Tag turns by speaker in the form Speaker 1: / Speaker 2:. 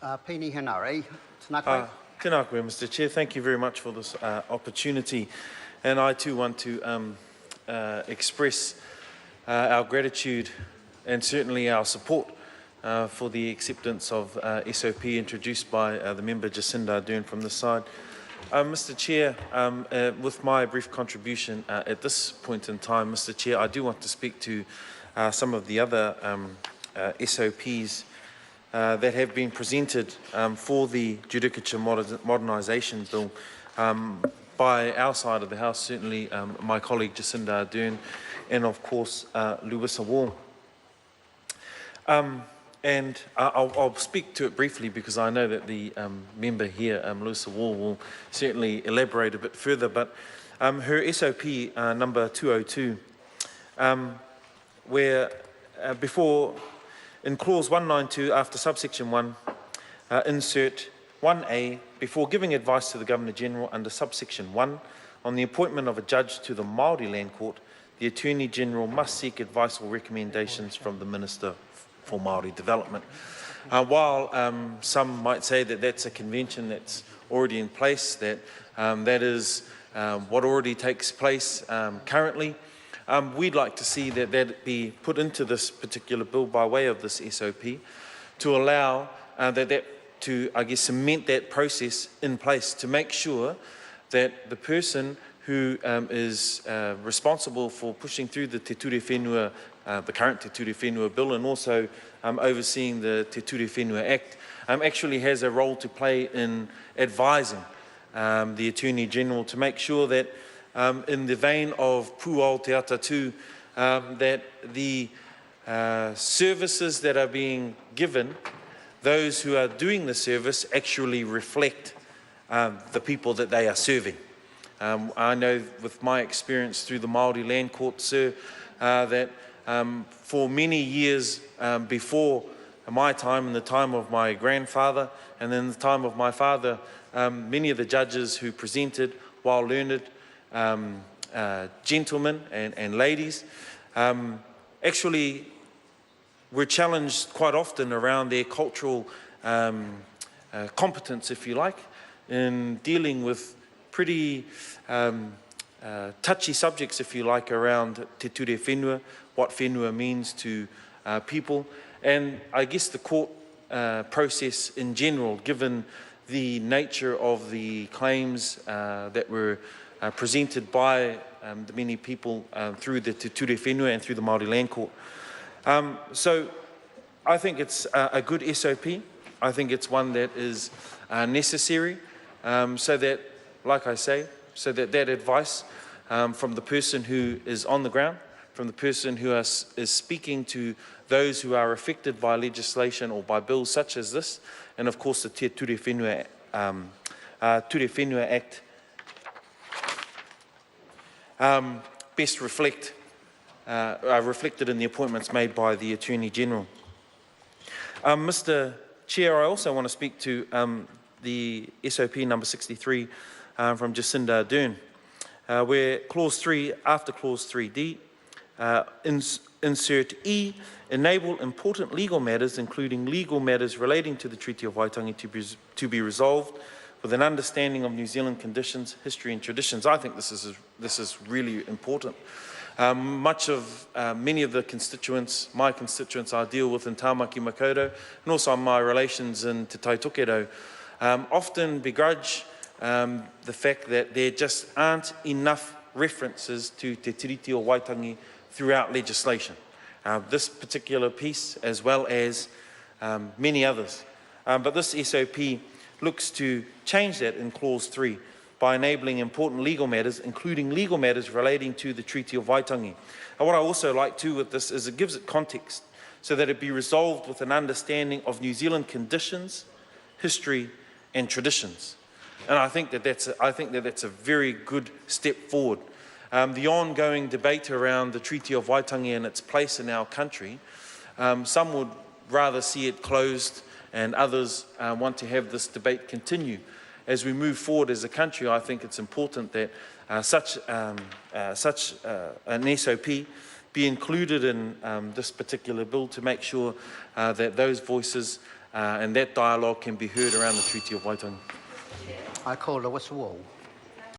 Speaker 1: Pini Hanare, Tanakwe.
Speaker 2: Tēnā koe, Mr. Chair. Thank you very much for this opportunity. And I too want to express our gratitude and certainly our support for the acceptance of SOP introduced by the member Jacinda Ardern from this side. Mr. Chair, with my brief contribution at this point in time, Mr. Chair, I do want to speak to some of the other SOPs that have been presented for the Judicature Modernisation Bill by our side of the House, certainly my colleague Jacinda Ardern and of course Lewis Wall. And I'll speak to it briefly because I know that the member here, Lewis Wall, will certainly elaborate a bit further, but her SOP number 202, where before in clause 192 after subsection 1, insert 1A, before giving advice to the Governor-General under subsection 1 on the appointment of a judge to the Māori Land Court, the Attorney-General must seek advice or recommendations from the Minister for Māori Development. While some might say that that's a convention that's already in place, that that is what already takes place currently, we'd like to see that that be put into this particular bill by way of this SOP to allow to, I guess, cement that process in place to make sure that the person who is responsible for pushing through the Te Ture Whenua, the current Te Ture Whenua bill, and also overseeing the Te Ture Whenua Act, actually has a role to play in advising the Attorney-General to make sure that in the vein of Puao Te Atatu, that the services that are being given, those who are doing the service actually reflect the people that they are serving. I know with my experience through the Māori Land Court, sir, that for many years before my time and the time of my grandfather and then the time of my father, many of the judges who presented, while learned, gentlemen and ladies, actually were challenged quite often around their cultural competence, if you like, in dealing with pretty touchy subjects, if you like, around Te Ture Whenua, what whenua means to people, and I guess the court process in general, given the nature of the claims that were presented by the many people through the Te Ture Whenua and through the Māori Land Court. So I think it's a good SOP. I think it's one that is necessary so that, like I say, so that that advice from the person who is on the ground, from the person who is speaking to those who are affected by legislation or by bills such as this, and of course the Te Ture Whenua Act, best reflected in the appointments made by the Attorney-General. Mr. Chair, I also want to speak to the SOP number 63 from Jacinda Ardern, where clause 3, after clause 3D, insert E, enable important legal matters, including legal matters relating to the Treaty of Waitangi to be resolved with an understanding of New Zealand conditions, history and traditions. I think this is really important. Many of the constituents, my constituents I deal with in Tāmaki Makaurau, and also my relations in Te Taitokerau, often begrudge the fact that there just aren't enough references to Te Tiriti o Waitangi throughout legislation. This particular piece, as well as many others. But this SOP looks to change that in clause 3 by enabling important legal matters, including legal matters relating to the Treaty of Waitangi. And what I also like too with this is it gives it context so that it be resolved with an understanding of New Zealand conditions, history and traditions. And I think that that's a very good step forward. The ongoing debate around the Treaty of Waitangi and its place in our country, some would rather see it closed and others want to have this debate continue. As we move forward as a country, I think it's important that such an SOP be included in this particular bill to make sure that those voices and that dialogue can be heard around the Treaty of Waitangi.
Speaker 1: I call the whistle all.